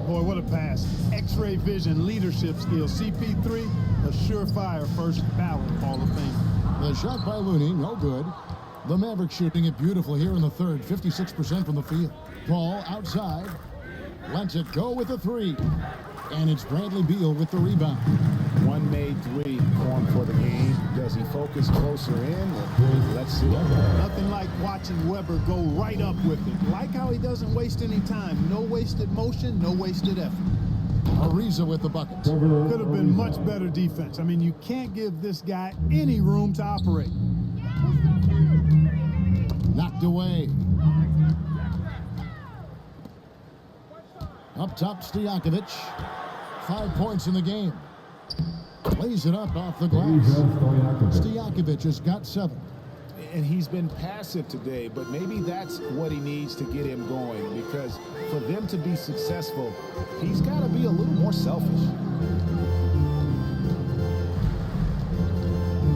Boy, what a pass. X-ray vision, leadership skills. CP3, a surefire first ballot Hall of Fame.
The shot by Looney, no good. The Mavericks shooting it beautiful here in the third, 56% from the field. Paul outside, lets it go with the three. And it's Bradley Beal with the rebound.
One made three formed for the game. Does he focus closer in? Let's see.
Nothing like watching Weber go right up with it. Like how he doesn't waste any time. No wasted motion, no wasted effort.
Ariza with the bucket.
Could have been much better defense. I mean, you can't give this guy any room to operate.
Knocked away. Up top, Stojakovic. 5 points in the game. Lays it up off the glass. Stojakovic has got 7.
And he's been passive today, but maybe that's what he needs to get him going, because for them to be successful, he's got to be a little more selfish.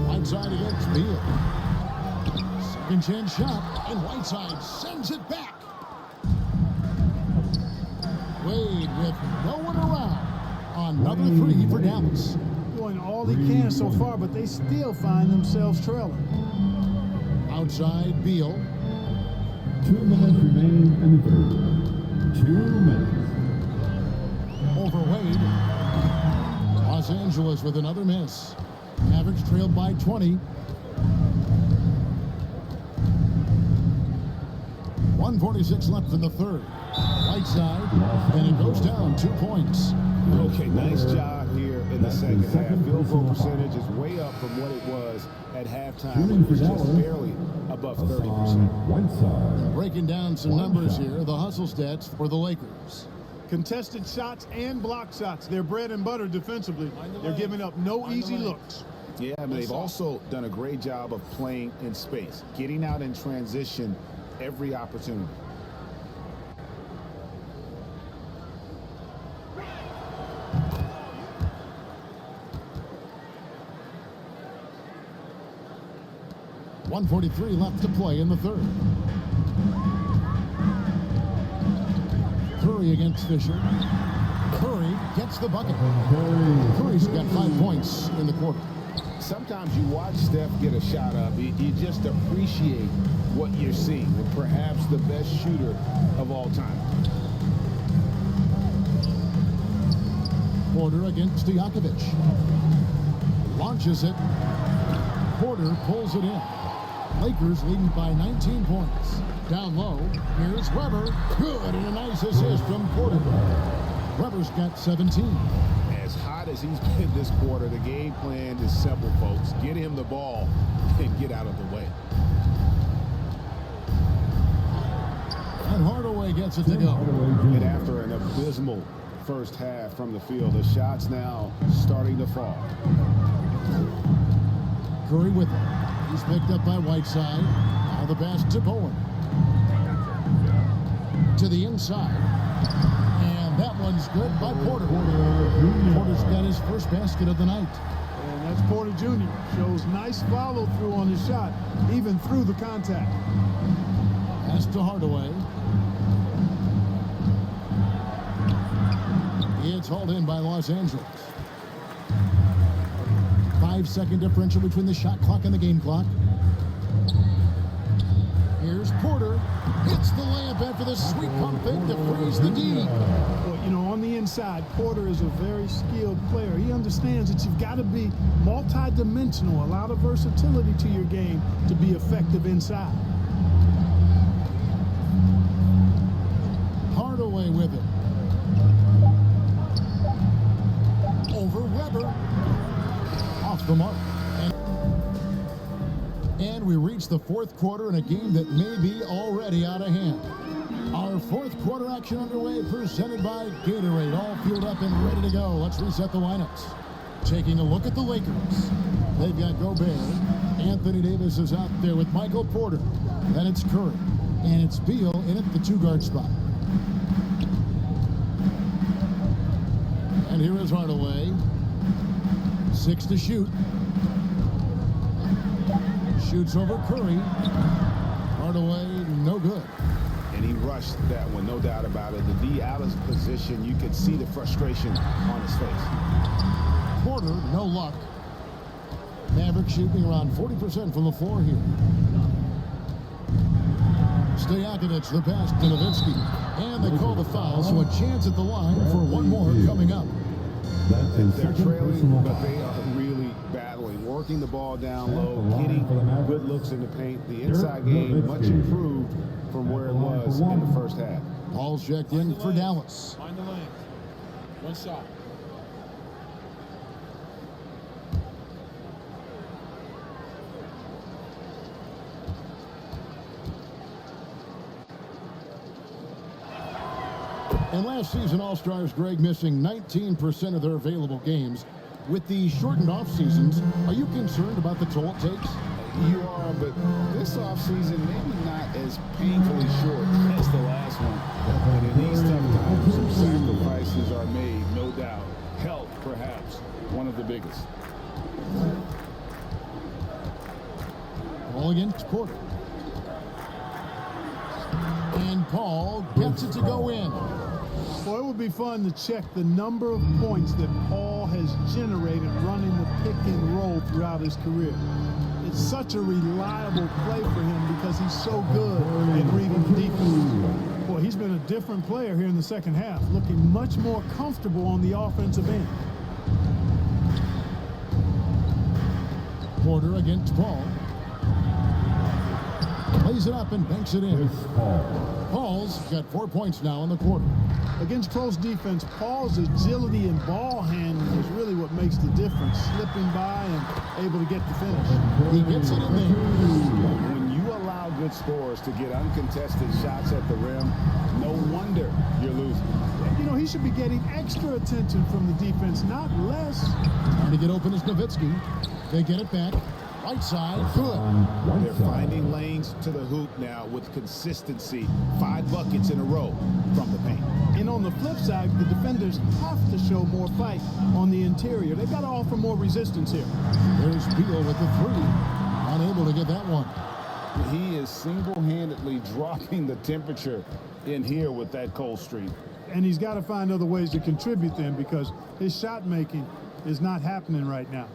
Whiteside against Beal. Second chance shot, and Whiteside sends it back. Wade with no one around. Another three for Dallas.
Doing all he can so far, but they still find themselves trailing.
Outside, Beal.
2 minutes remaining in the third. 2 minutes.
Over Wade. Los Angeles with another miss. Mavericks trailed by 20. 1:46 left in the third. Right side, and it goes down 2 points.
Okay, nice job here in the second half. Field goal percentage is way up from what it was at halftime, when it was just barely above 30%.
Whiteside.
Breaking down some numbers here, the hustle stats for the Lakers.
Contested shots and block shots. They're bread and butter defensively. They're giving up no easy looks.
Yeah, but they've also done a great job of playing in space, getting out in transition every opportunity.
.143 left to play in the third. Curry against Fisher. Curry gets the bucket. Curry's got 5 points in the quarter.
Sometimes you watch Steph get a shot up, you just appreciate what you're seeing, and perhaps the best shooter of all time.
Porter against Stojakovic. Launches it. Porter pulls it in. Lakers leading by 19 points. Down low, here's Weber. Good, and a nice assist from Porter. Weber's got 17.
As hot as he's been this quarter, the game plan is simple, folks. Get him the ball and get out of the way.
And Hardaway gets it to go.
And after an abysmal first half from the field, the shots now starting to fall.
Curry with it. He's picked up by Whiteside. Now the pass to Bowen. To the inside. And that one's good by Porter. Porter's got his first basket of the night.
And that's Porter Jr. Shows nice follow through on his shot, even through the contact.
Pass to Hardaway. It's hauled in by Los Angeles. 5-second differential between the shot clock and the game clock. Here's Porter. Hits the layup after the sweet pump fake to freeze the D.
Well, you know, on the inside, Porter is a very skilled player. He understands that you've got to be multi-dimensional, a lot of versatility to your game to be effective inside.
Hardaway with it. Over Weber. Off the mark. And we reach the fourth quarter in a game that may be already out of hand. Our fourth quarter action underway, presented by Gatorade. All fueled up and ready to go. Let's reset the lineups. Taking a look at the Lakers. They've got Gobert. Anthony Davis is out there with Michael Porter. Then it's Curry. And it's Beal in at the two-guard spot. And here is Hardaway. 6 to shoot. Shoots over Curry. Hardaway, no good.
And he rushed that one, no doubt about it. The D out of position, you could see the frustration on his face.
Porter, no luck. Maverick shooting around 40% from the floor here. Stojakovic, the pass to Nowitzki. And they call the foul, so a chance at the line for one more coming up.
They're trailing, but they are really battling, working the ball down low, getting good looks in the paint. The inside game much improved from where it was in the first half.
Paul's checked in for Dallas.
Find the lane. One shot.
And last season, All-Stars Greg missing 19% of their available games. With the shortened off seasons, are you concerned about the toll it takes?
You are, but this offseason maybe not as painfully short as the last one. But in these tough times, some sacrifices are made, no doubt. Health, perhaps, one of the biggest.
Ball against Porter. And Paul gets it to go in.
Well, it would be fun to check the number of points that Paul has generated running the pick and roll throughout his career. It's such a reliable play for him because he's so good at reading the defense. Boy, he's been a different player here in the second half, looking much more comfortable on the offensive end.
Porter against Paul. Lays it up and banks it in. Paul's got 4 points now in the quarter.
Against close defense, Paul's agility and ball handling is really what makes the difference. Slipping by and able to get the finish.
He gets it in there.
When you allow good scorers to get uncontested shots at the rim, no wonder you're losing.
You know, he should be getting extra attention from the defense, not less.
Trying to get open is Nowitzki. They get it back. Right side, good.
They're finding lanes to the hoop now with consistency. 5 buckets in a row from the paint.
And on the flip side, the defenders have to show more fight on the interior. They've got to offer more resistance here.
There's Beal with the three. Unable to get that one.
He is single-handedly dropping the temperature in here with that cold streak.
And he's got to find other ways to contribute then because his shot making is not happening right now.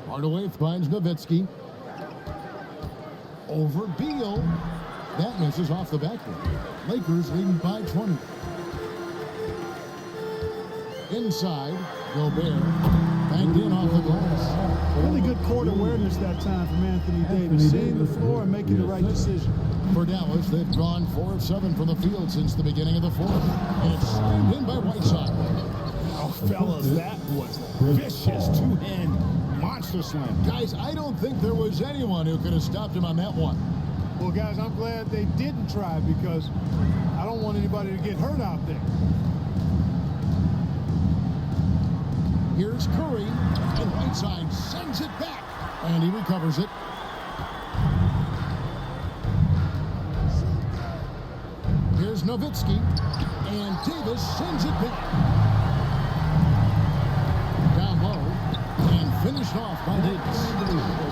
Hardaway finds Nowitzki. Over Beal. That misses off the backboard. Lakers leading by 20. Inside, Gobert. Banked in off the glass.
Really good court awareness that time from Anthony Davis, seeing the floor and making the right decision.
For Dallas, they've gone 4 of 7 from the field since the beginning of the fourth. And it's slammed in by Whiteside.
Oh, fellas, that was vicious two-hand monster slam.
Guys, I don't think there was anyone who could have stopped him on that one.
Well, guys, I'm glad they didn't try because I don't want anybody to get hurt out there.
Here's Curry, and Whiteside sends it back, and he recovers it. Here's Nowitzki, and Davis sends it back. Down low, and finished off by Davis.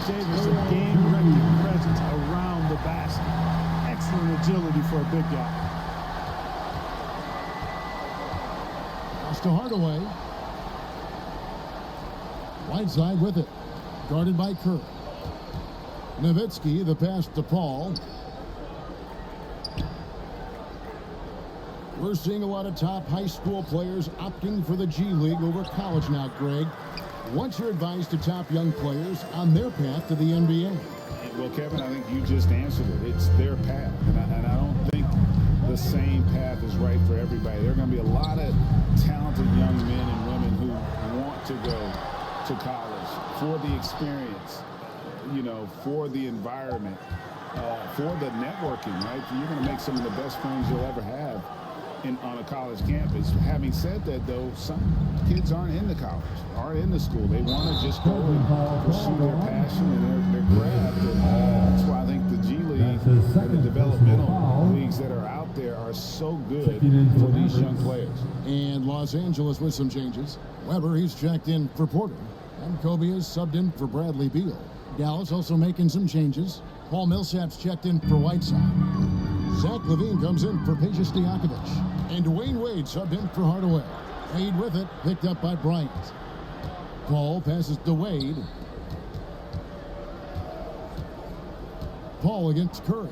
Davis, a game-wrecking presence around the basket. Excellent agility for a big guy.
Pass to Hardaway. Whiteside with it, guarded by Curry. Nowitzki, the pass to Paul. We're seeing a lot of top high school players opting for the G League over college now, Greg. What's your advice to top young players on their path to the NBA?
Well, Kevin, I think you just answered it. It's their path, and I don't think the same path is right for everybody. There are going to be a lot of talented young men and women who want to go to college for the experience, for the environment, for the networking, right? You're going to make some of the best friends you'll ever have on a college campus. Having said that, though, some kids aren't into college, aren't into school. They want to just go and pursue their passion and their craft. And that's why I think the G League and the developmental leagues that are out there are so good for these young players.
And Los Angeles with some changes. Weber, he's checked in for Porter. And Kobe is subbed in for Bradley Beal. Dallas also making some changes. Paul Millsap's checked in for Whiteside. Zach LaVine comes in for Peja Stojakovic. And Dwayne Wade subbed in for Hardaway. Wade with it, picked up by Bryant. Paul passes to Wade. Paul against Curry.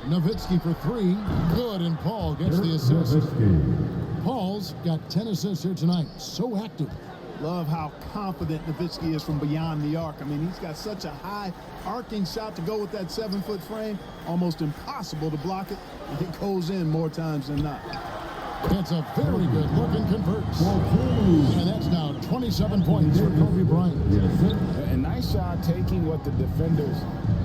Nowitzki for 3. Good, and Paul gets the assist. Paul's got 10 assists here tonight. So active.
Love how confident Nowitzki is from beyond the arc. I mean, he's got such a high arcing shot to go with that 7-foot frame. Almost impossible to block it. And it goes in more times than not.
It's a very good look and converts. And that's now 27 points for Kobe Bryant.
A nice shot taking what the defenders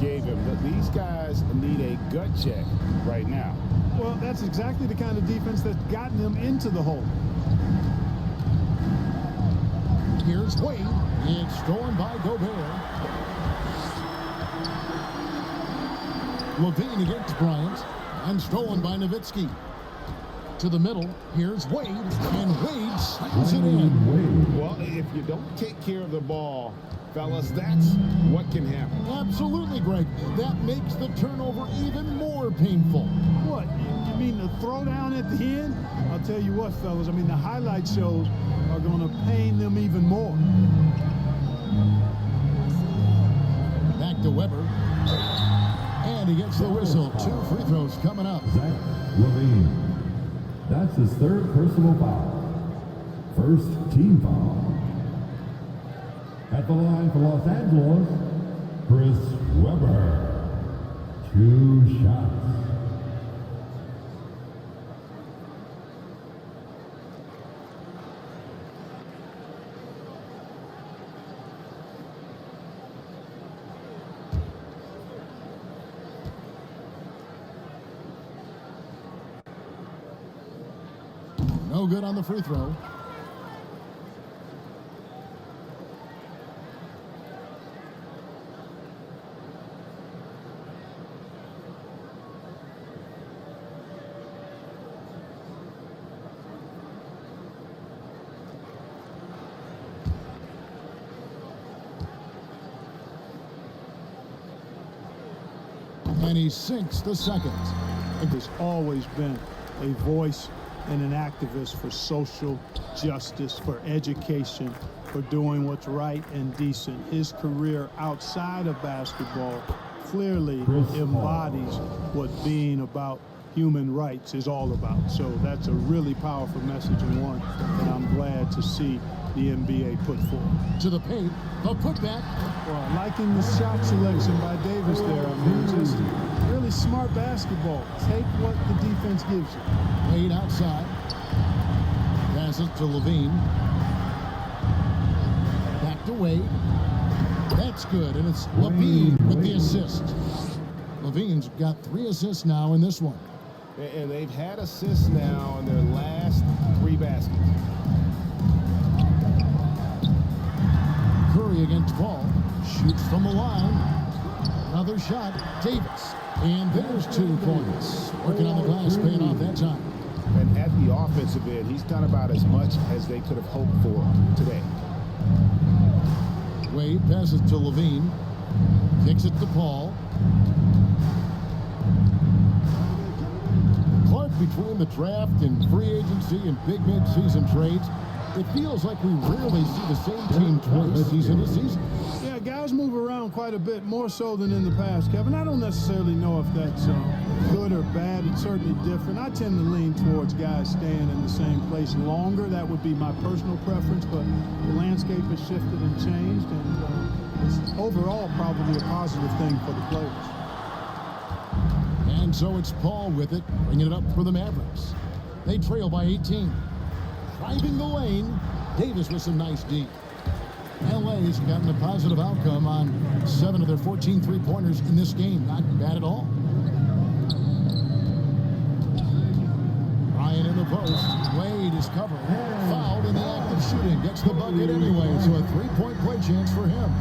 gave him. But these guys need a gut check right now.
Well, that's exactly the kind of defense that's gotten them into the hole.
Here's Wade. It's stolen by Gobert. LaVine against Bryant. And stolen by Nowitzki. To the middle. Here's Wade. And Wade slams it in.
Well, if you don't take care of the ball, fellas, that's what can happen.
Absolutely, Greg. That makes the turnover even more painful.
What? You mean the throwdown at the end? I'll tell you what, fellas. I mean, the highlight shows are going to pain them even more.
Back to Weber. And he gets the whistle. 2 free throws coming up.
Zach LaVine. That's his 3rd personal foul. First team foul. At the line for Los Angeles, Chris Weber. 2 shots.
No good on the free throw. And he sinks the second.
There's always been a voice and an activist for social justice, for education, for doing what's right and decent. His career outside of basketball clearly embodies what being about human rights is all about. So that's a really powerful message, and one that I'm glad to see the NBA put forth.
To the paint, the putback.
Well, liking the shot selection by Davis there. I mean, just really smart basketball. Take what the defense gives you.
Wade outside. Passes to Levine. Back to Wade. That's good, and it's Levine with the assist. Levine's got 3 assists now in this one.
And they've had assists now in their last 3 baskets.
Curry against Paul. Shoots from the line. Another shot. Davis. And there's 2 points. Working on the glass, paying off that time.
And at the offensive end, he's done about as much as they could have hoped for today.
Wade passes to Levine. Kicks it to Paul. Clark, between the draft and free agency and big mid-season trades, it feels like we rarely see the same team twice season to season.
Yeah, guys move around quite a bit, more so than in the past, Kevin. I don't necessarily know if that's good or bad. It's certainly different. I tend to lean towards guys staying in the same place longer. That would be my personal preference, but the landscape has shifted and changed, and it's overall probably a positive thing for the players.
And so it's Paul with it, bringing it up for the Mavericks. They trail by 18. Driving the lane, Davis with some nice D. LA's gotten a positive outcome on 7 of their 14 three-pointers in this game. Not bad at all. Ryan in the post. Wade is covered. Fouled in the act of shooting. Gets the bucket anyway, so a 3-point play chance for him.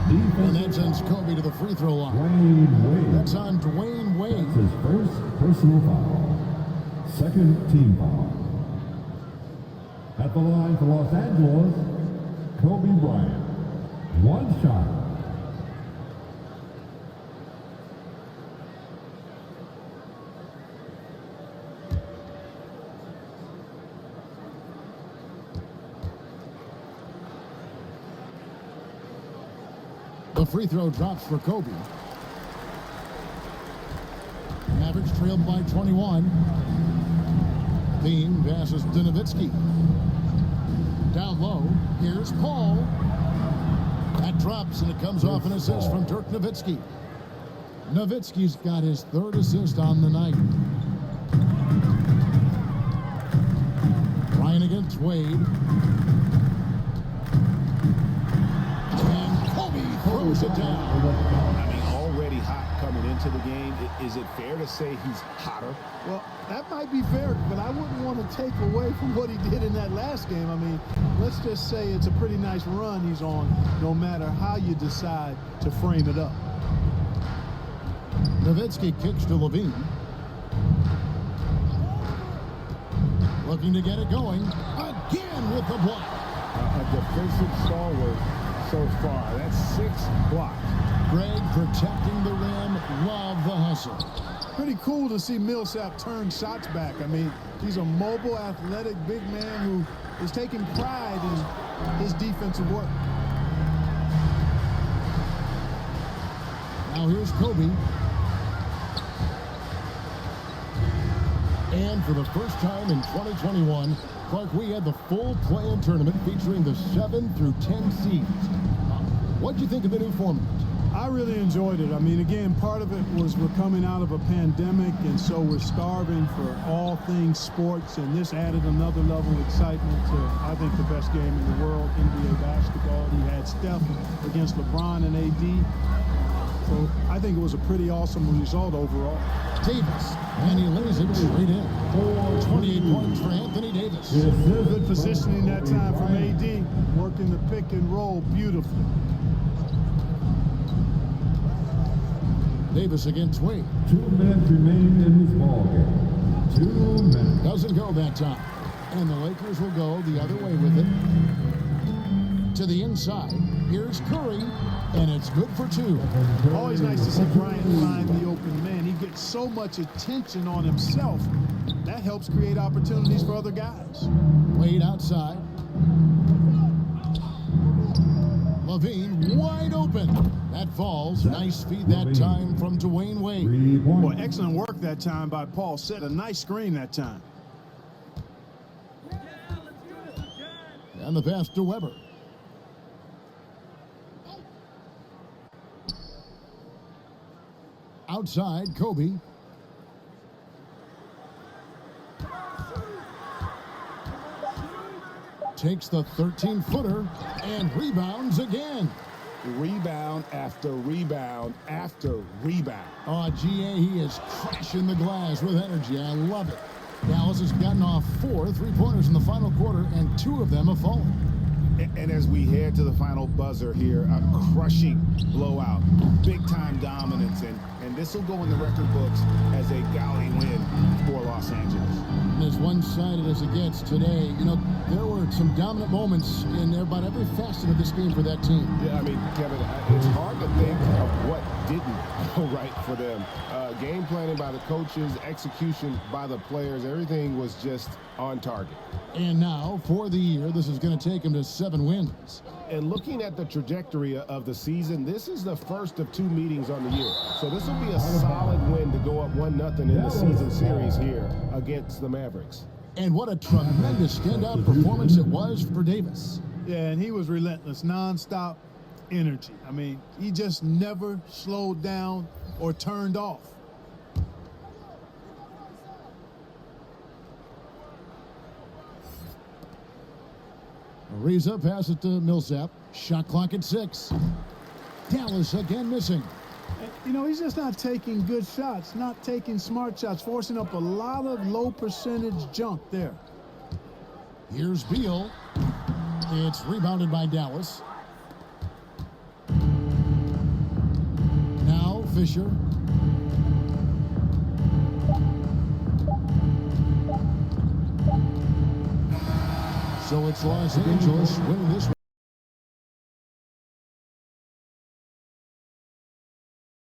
And that sends Kobe to the free throw line. That's on Dwayne Wade.
That's his first personal foul. Second team foul. At the line for Los Angeles, Kobe Bryant. 1 shot.
The free throw drops for Kobe. Mavericks trailed by 21. Bean passes to Nowitzki. Down low, here's Paul. That drops, and it comes off an assist from Dirk Nowitzki. Nowitzki's got his 3rd assist on the night. Ryan against Wade. And Kobe throws it down.
I mean, already hot coming into the game. Is it fair to say he's hotter?
Well, that might be fair, but I wouldn't want to take away from what he did in that last game. I mean, let's just say it's a pretty nice run he's on, no matter how you decide to frame it up.
Nowitzki kicks to Levine. Looking to get it going. Again with the block.
A defensive stalwart so far. That's 6 blocks.
Greg protecting the rim. Love the hustle.
Pretty cool to see Millsap turn shots back. I mean, he's a mobile, athletic, big man who is taking pride in his defensive work.
Now here's Kobe. And for the first time in 2021, Clark, we had the full play-in tournament featuring the 7 through 10 seeds. What'd you think of the new format?
I really enjoyed it. I mean, again, part of it was we're coming out of a pandemic, and so we're starving for all things sports, and this added another level of excitement to, I think, the best game in the world, NBA basketball. You had Steph against LeBron and AD. So I think it was a pretty awesome result overall.
Davis, and he lays it straight in. 28 points for Anthony Davis.
Good positioning that time from AD, working the pick and roll beautifully.
Davis against Wade.
2 minutes remain in this ball game. 2 minutes.
Doesn't go that time. And the Lakers will go the other way with it. To the inside. Here's Curry. And it's good for 2.
Always nice to see Bryant find the open man. He gets so much attention on himself. That helps create opportunities for other guys.
Wade outside. Levine wide open. That falls. Nice feed that time from Dwayne Wade.
3 points.
Boy, excellent work that time by Paul. Set a nice screen that time.
And the pass to Weber. Outside, Kobe. Takes the 13-footer and rebounds again.
Rebound after rebound after rebound.
Oh, GA, he is crashing the glass with energy. I love it. Dallas has gotten off 4 three-pointers in the final quarter, and 2 of them have fallen.
And as we head to the final buzzer here, a crushing blowout, big-time dominance, and this will go in the record books as a gaudy win for Los Angeles.
And as one-sided as it gets today, you know, there were some dominant moments in about every facet of this game for that team.
Yeah, I mean, Kevin, it's hard to think of what didn't go right for them. Game planning by the coaches, execution by the players, everything was just on target.
And now, for the year, this is going to take them to 7 wins.
And looking at the trajectory of the season, this is the first of 2 meetings on the year. So this will be a solid win to go up 1-0 in the season series here against the Mavericks.
And what a tremendous standout performance it was for Davis.
Yeah, and he was relentless, nonstop energy. I mean, he just never slowed down or turned off.
Ariza passes to Millsap. Shot clock at 6. Dallas again missing.
And, you know, he's just not taking good shots, not taking smart shots, forcing up a lot of low percentage junk there.
Here's Beal. It's rebounded by Dallas. Now Fisher. So it's Los Angeles winning this one.